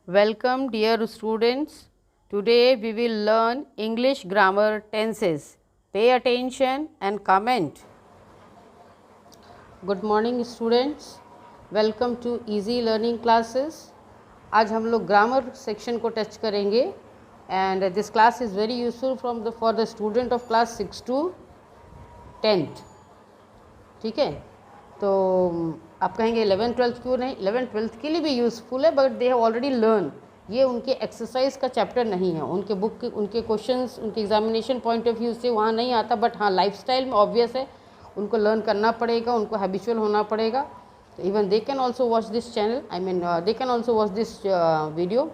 Welcome dear students. Today we will learn English grammar tenses. Pay attention and comment. Good morning students. Welcome to easy learning classes. आज हम लोग grammar section को touch करेंगे and this class is very useful for the student of class 6 to 10th. ठीक है, तो आप कहेंगे 11th 12th क्यों नहीं? 11th 12th के लिए भी यूज़फुल है, but they have already learn. ये उनके एक्सरसाइज का चैप्टर नहीं है, उनके बुक के उनके क्वेश्चंस उनके एग्जामिनेशन पॉइंट ऑफ व्यू से वहाँ नहीं आता. बट हाँ, लाइफस्टाइल में ऑब्वियस है, उनको लर्न करना पड़ेगा, उनको हैबिचुअल होना पड़ेगा. तो even they can also watch this channel, I mean they can also watch this video.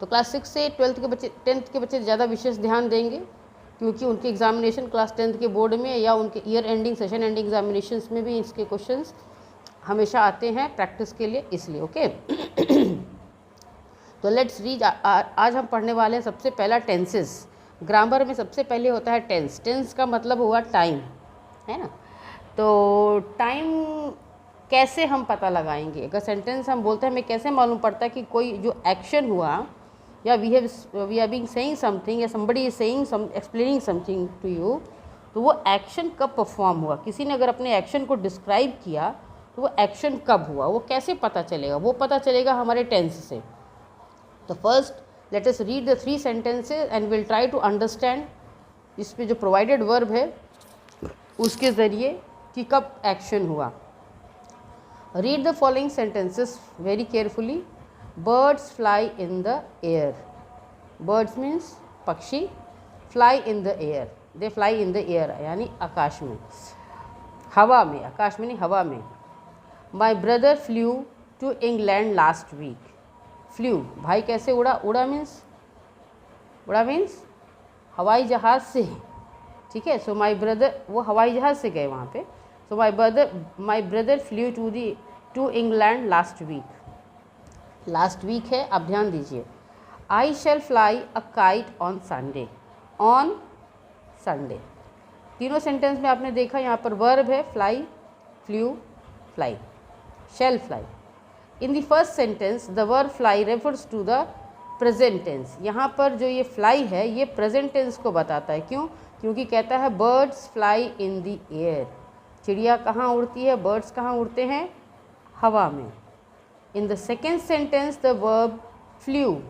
तो क्लास 6 से 12th के बच्चे 10th के बच्चे ज़्यादा विशेष ध्यान देंगे, क्योंकि उनके एग्जामिनेशन क्लास 10th के बोर्ड में या उनके year ending session ending examinations में भी इसके क्वेश्चंस हमेशा आते हैं प्रैक्टिस के लिए, इसलिए ओके. तो लेट्स रीड. आज हम पढ़ने वाले हैं सबसे पहला टेंसेस. ग्रामर में सबसे पहले होता है टेंस. टेंस का मतलब हुआ टाइम, है ना. तो टाइम कैसे हम पता लगाएंगे? अगर सेंटेंस हम बोलते हैं, हमें कैसे मालूम पड़ता है कि कोई जो एक्शन हुआ या we are being saying something या somebody is saying explaining something to you, तो वो एक्शन कब परफॉर्म हुआ? किसी ने अगर अपने एक्शन को डिस्क्राइब किया तो वो एक्शन कब हुआ, वो कैसे पता चलेगा? वो पता चलेगा हमारे टेंस से. तो first let us read the 3 sentences and will try to understand इस पे जो प्रोवाइडेड वर्ब है उसके ज़रिए कि कब एक्शन हुआ. Read the following sentences very carefully. Birds fly in the air. Birds means पक्षी. Fly in the air, they fly in the air यानी आकाश में, हवा में. आकाश में नहीं, हवा में. My brother flew to England last week. Flew भाई कैसे उड़ा? उड़ा मीन्स हवाई जहाज़ से, ठीक है. सो माई ब्रदर, वो हवाई जहाज़ से गए वहाँ पे. So my brother flew to England last week. Last week है, आप ध्यान दीजिए. I shall fly a kite on Sunday. On Sunday. तीनों सेंटेंस में आपने देखा यहाँ पर वर्ब है fly, flew, fly, shall fly. In the first sentence the verb fly refers to the present tense. यहाँ पर जो ये फ्लाई है ये प्रेजेंट टेंस को बताता है. क्यों? क्योंकि कहता है birds fly in the air. चिड़िया कहाँ उड़ती है? बर्ड्स कहाँ उड़ते हैं? हवा में. In the second sentence the verb flew.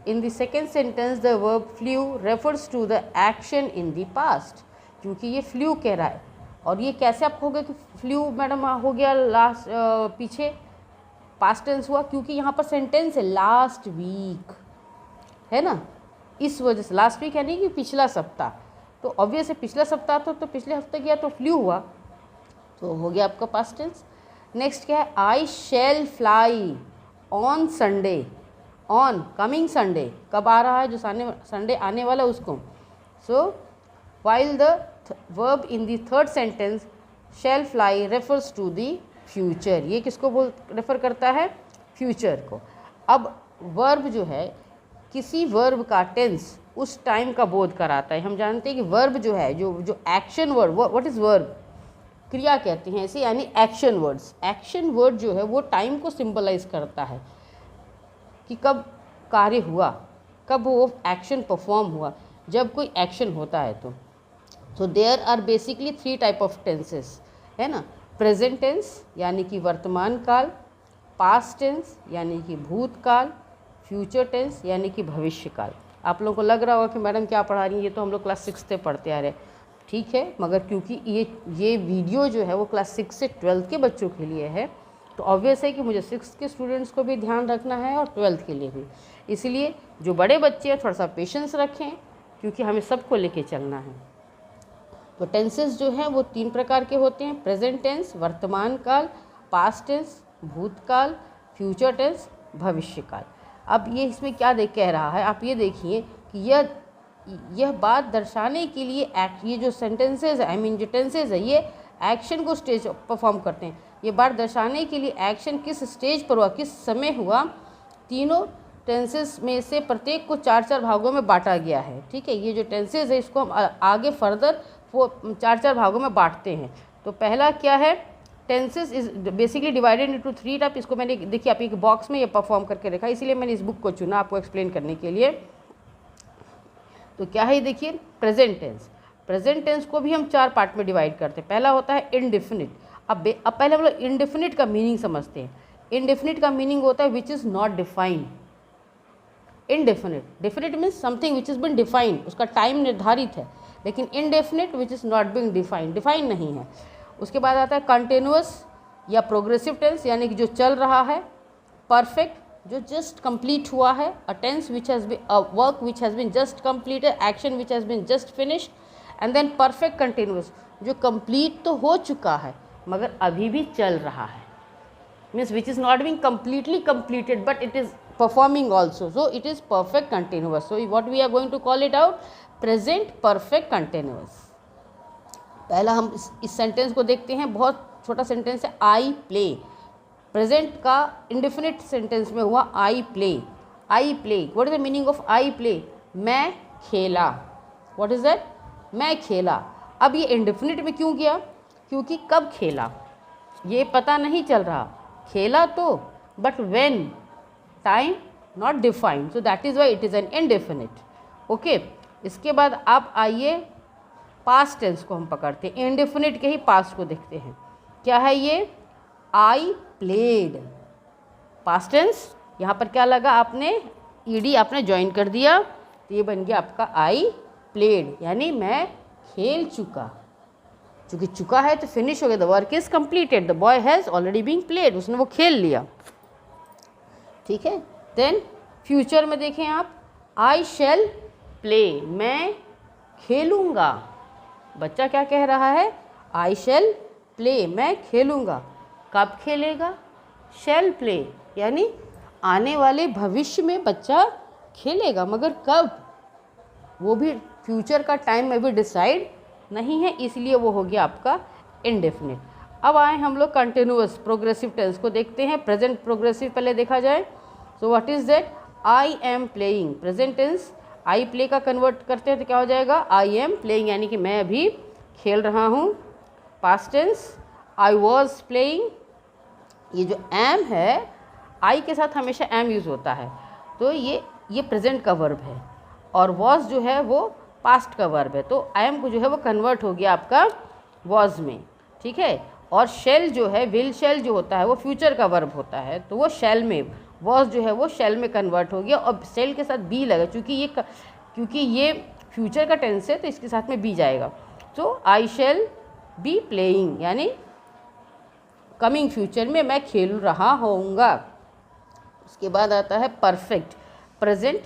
In the second sentence the verb flew refers to the action in the past. क्योंकि ये फ्लू कह रहा है. और ये कैसे आपको हो गया कि फ्लू मैडम हो गया लास्ट पीछे पास्ट टेंस हुआ? क्योंकि यहाँ पर सेंटेंस है लास्ट वीक, है ना. इस वजह से लास्ट वीक यानी कि पिछला सप्ताह. तो ऑब्वियस है पिछला सप्ताह तो पिछले हफ्ते गया तो फ्लू हुआ, तो हो गया आपका पास्ट टेंस. नेक्स्ट क्या है? I shall fly on Sunday. On coming Sunday, कब आ रहा है? जो संडे आने वाला उसको. सो while the verb in the third sentence shall fly refers to the future. ये किसको रेफ़र करता है? फ्यूचर को. अब वर्ब जो है, किसी वर्ब का टेंस उस टाइम का बोध कराता है. हम जानते हैं कि वर्ब जो है, जो action word, what is verb? क्रिया कहते हैं ऐसे, यानी एक्शन वर्ड्स. एक्शन वर्ड जो है वो टाइम को सिंबलाइज करता है कि कब कार्य हुआ, कब वो एक्शन परफॉर्म हुआ, जब कोई एक्शन होता है. तो there are basically 3 type of tenses, है ना. प्रेजेंट टेंस यानी कि वर्तमान काल, पास्ट टेंस यानी कि भूतकाल, फ्यूचर टेंस यानी कि भविष्य काल. आप लोगों को लग रहा होगा कि मैडम क्या पढ़ा रही हैं, ये तो हम लोग क्लास 6 से पढ़ते आ रहे हैं. ठीक है, मगर क्योंकि ये वीडियो जो है वो क्लास 6 से 12th के बच्चों के लिए है, तो ऑब्वियस है कि मुझे 6th के स्टूडेंट्स को भी ध्यान रखना है और 12th के लिए भी. इसलिए जो बड़े बच्चे हैं थोड़ा सा पेशेंस रखें, क्योंकि हमें सबको लेके चलना है. तो टेंसेस जो हैं वो 3 प्रकार के होते हैं. प्रेजेंट टेंस वर्तमान काल, पास्ट टेंस भूतकाल, फ्यूचर टेंस भविष्य काल. अब ये इसमें क्या कह रहा है, आप ये देखिए कि यह बात दर्शाने के लिए ये जो सेंटेंसेज आई मीन जो टेंसेज है ये एक्शन को स्टेज परफॉर्म करते हैं. ये बात दर्शाने के लिए एक्शन किस स्टेज पर हुआ, किस समय हुआ. तीनों टेंसेस में से प्रत्येक को 4-4 भागों में बांटा गया है. ठीक है, ये जो टेंसेज है इसको हम आगे फर्दर 4-4 भागों में बांटते हैं. तो पहला क्या है? Tenses is basically divided into 3 type. इसको मैंने देखिए आप एक बॉक्स में ये परफॉर्म करके रखा, इसीलिए मैंने इस बुक को चुना आपको एक्सप्लेन करने के लिए। तो क्या है देखिए, प्रेजेंट टेंस। प्रेजेंट टेंस को भी हम 4 पार्ट में डिवाइड करते हैं। पहला होता है इनडेफिनिट। अब पहले हम लोग इनडेफिनिट का मीनिंग समझते हैं। इनडेफिनिट का मीनिंग होता है which is not defined. Indefinite, definite means something which is been defined, उसका टाइम निर्धारित है, लेकिन indefinite which is not been defined, defined नहीं है। उसके बाद आता है कंटिन्यूअस या प्रोग्रेसिव टेंस, यानी कि जो चल रहा है। परफेक्ट, जो जस्ट कंप्लीट हुआ है। A tense which has been, a work which has been just completed, action which has been just finished. And then perfect continuous, जो कंप्लीट तो हो चुका है मगर अभी भी चल रहा है, means which is not being completely completed but it is performing also, so it is perfect continuous. So what we are going to call it out, present perfect continuous. पहला हम इस सेंटेंस को देखते हैं, बहुत छोटा सेंटेंस है, I play. Present का इंडेफिनिट सेंटेंस में हुआ I play. I play, what is the meaning of I play? मैं खेला। What is that? मैं खेला। अब ये इंडेफिनिट में क्यों किया? क्योंकि कब खेला ये पता नहीं चल रहा। खेला तो, but when, time not defined, so that is why it is an indefinite. Okay, इसके बाद आप आइए पास्ट टेंस को हम पकड़ते हैं। इनडेफिनिट के ही पास्ट को देखते हैं। क्या है ये? I played. पास्ट टेंस, यहाँ पर क्या लगा आपने? ईडी आपने ज्वाइन कर दिया, तो ये बन गया आपका आई प्लेड, यानी मैं खेल चुका। चूँकि चुका है तो फिनिश हो गया, the work is completed, the boy has already been played, उसने वो खेल लिया। ठीक है। देन फ्यूचर में देखें आप, आई शैल प्ले, मैं खेलूँगा। बच्चा क्या कह रहा है? आई शैल प्ले, मैं खेलूँगा। कब खेलेगा? शैल प्ले, यानी आने वाले भविष्य में बच्चा खेलेगा, मगर कब वो भी फ्यूचर का टाइम अभी डिसाइड नहीं है, इसलिए वो हो गया आपका इनडेफिनिट। अब आए हम लोग कंटिन्यूअस प्रोग्रेसिव टेंस को देखते हैं। प्रेजेंट प्रोग्रेसिव पहले देखा जाए। So what is that? I am playing. Present tense I play का कन्वर्ट करते हैं तो क्या हो जाएगा? आई एम प्लेइंग, यानी कि मैं अभी खेल रहा हूँ। Past tense I was playing. ये जो एम है, आई के साथ हमेशा एम यूज़ होता है, तो ये प्रेजेंट का वर्ब है, और वॉज जो है वो पास्ट का वर्ब है, तो एम को जो है वो कन्वर्ट हो गया आपका वॉज में। ठीक है। और शेल जो है, विल शेल जो होता है वो फ्यूचर का वर्ब होता है, तो वो शेल में, वॉज जो है वो शेल में कन्वर्ट हो गया, और शेल के साथ बी लगा, क्योंकि ये फ्यूचर का टेंस है तो इसके साथ में बी जाएगा। तो आई शेल बी प्लेइंग, यानी कमिंग फ्यूचर में मैं खेल रहा होऊंगा। उसके बाद आता है perfect, present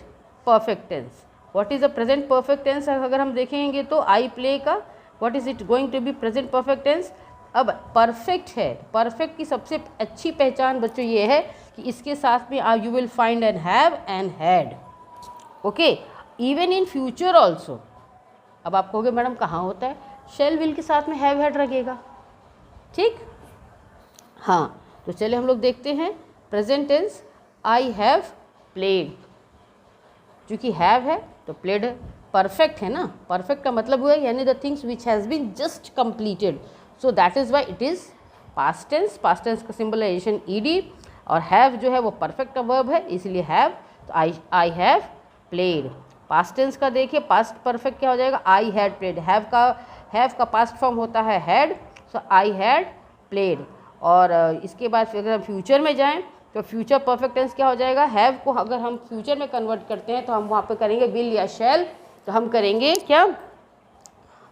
perfect tense. What is the present perfect tense? अगर हम देखेंगे तो आई प्ले का what is it going to be present perfect tense. अब परफेक्ट है, परफेक्ट की सबसे अच्छी पहचान बच्चों ये है कि इसके साथ में you will find an have and had. Okay, even in future also. अब आप कहोगे मैडम कहाँ होता है? शेल विल के साथ में हैव हैड लगेगा। ठीक, हाँ। तो चलिए हम लोग देखते हैं present tense. I have played, चूँकि हैव है तो प्लेड है। परफेक्ट है ना, परफेक्ट का मतलब हुआ यानी the things which has been just completed, so that is why it is past tense. Past tense का सिंबलाइजेशन ईडी, और हैव जो है वो परफेक्ट का वर्ब है, इसलिए हैव, तो I have played. Past tense का देखिए, पास्ट परफेक्ट क्या हो जाएगा? I had played. हैव का पास्ट फॉर्म होता है had, so I had played. और इसके बाद फिर अगर हम फ्यूचर में जाएं तो फ्यूचर परफेक्ट टेंस क्या हो जाएगा? हैव को अगर हम फ्यूचर में कन्वर्ट करते हैं तो हम वहाँ पे करेंगे विल या शैल, तो हम करेंगे क्या?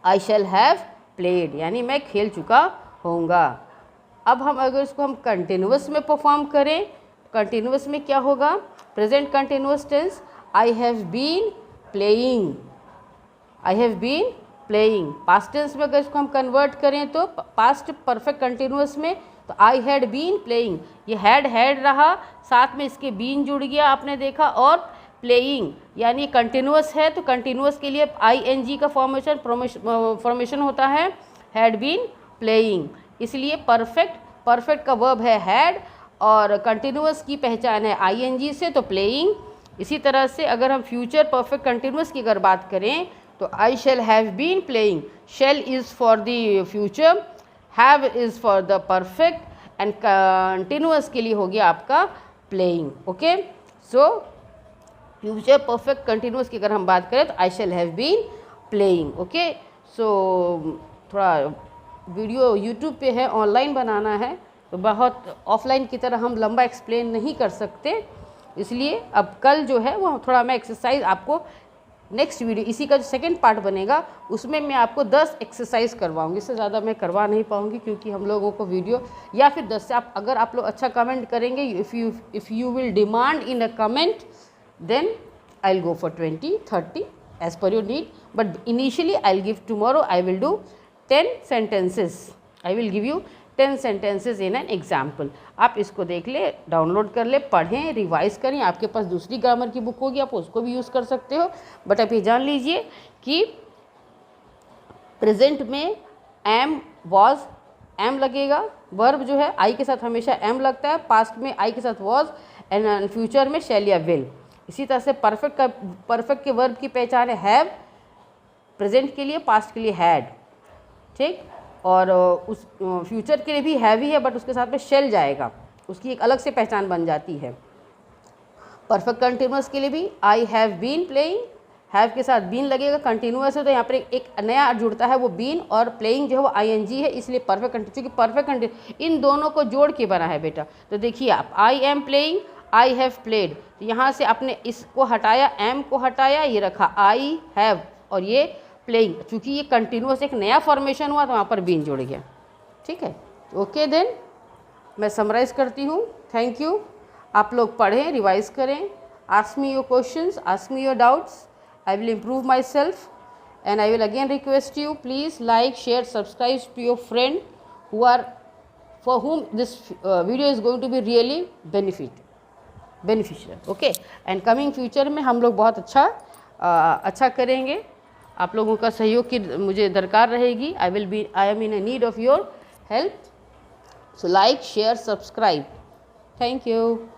आई शैल हैव प्लेड, यानी मैं खेल चुका होऊंगा। अब हम अगर इसको हम कंटिन्यूअस में परफॉर्म करें, कंटिन्यूअस में क्या होगा? Present continuous tense I have been playing, I have been playing. Past tense में अगर इसको हम कन्वर्ट करें तो पास्ट परफेक्ट कंटिन्यूअस में तो आई हैड बीन प्लेइंग, ये हैड रहा, साथ में इसके बीन जुड़ गया आपने देखा, और प्लेइंग यानी कंटिन्यूअस है तो कंटिन्यूअस के लिए ING का फॉर्मेशन होता है हैड बीन प्लेइंग। इसलिए परफेक्ट का वर्ब है हैड, और कंटिन्यूअस की पहचान है ING से, तो प्लेइंग। इसी तरह से अगर हम फ्यूचर परफेक्ट कंटिन्यूअस की अगर बात करें तो I shall have been playing, shall is for the future, have is for the perfect and continuous के लिए हो गया आपका playing. Okay, so future perfect continuous की अगर हम बात करें तो I shall have been playing. Okay, so थोड़ा वीडियो यूट्यूब पे है, ऑनलाइन बनाना है तो बहुत ऑफलाइन की तरह हम लंबा एक्सप्लेन नहीं कर सकते, इसलिए अब कल जो है वो थोड़ा मैं एक्सरसाइज आपको नेक्स्ट वीडियो, इसी का जो सेकंड पार्ट बनेगा उसमें मैं आपको 10 एक्सरसाइज करवाऊंगी, इससे ज़्यादा मैं करवा नहीं पाऊंगी क्योंकि हम लोगों को वीडियो, या फिर 10 से आप अगर आप लोग अच्छा कमेंट करेंगे, if you will demand in a comment then I will go for 20-30 as per your need, but initially I'll give tomorrow I will do 10 sentences. I will give you 10 sentences in an example. आप इसको देख ले, download कर ले, पढ़ें, revise करें। आपके पास दूसरी ग्रामर की बुक होगी, आप उसको भी यूज़ कर सकते हो, बट आप ये जान लीजिए कि प्रेजेंट में एम वॉज एम लगेगा, वर्ब जो है आई के साथ हमेशा एम लगता है, पास्ट में आई के साथ वॉज एंड फ्यूचर में शैल या विल। इसी तरह से परफेक्ट के वर्ब की पहचान है हैव, प्रेजेंट के लिए, पास्ट के लिए हैड, ठीक, और उस फ्यूचर के लिए भी हैव ही है बट उसके साथ में शेल जाएगा, उसकी एक अलग से पहचान बन जाती है। परफेक्ट कंटिन्यूअस के लिए भी I have been playing, have के साथ बीन लगेगा, कंटिन्यूअस है तो यहाँ पर एक नया जुड़ता है वो बीन, और प्लेइंग जो है वो ING है, इसलिए परफेक्ट, चूँकि परफेक्ट इन दोनों को जोड़ के बना है बेटा। तो देखिए आप, आई am playing, I have played, तो यहाँ से आपने इसको हटाया, एम को हटाया, ये रखा आई हैव, और ये प्लेइंग, चूँकि ये कंटिन्यूअस एक नया फॉर्मेशन हुआ तो वहाँ पर बीन जुड़ गया। ठीक है, ओके देन मैं समराइज़ करती हूँ। Thank you. आप लोग पढ़ें, रिवाइज करें, ask me your questions, ask me your doubts, I will improve myself and I will again request you please like, share, subscribe to your friend who are for whom this video is going to be really beneficial. Okay, and coming future में हम लोग बहुत अच्छा करेंगे। आप लोगों का सहयोग की मुझे दरकार रहेगी। I am in a need of your help. So like, share, subscribe. Thank you.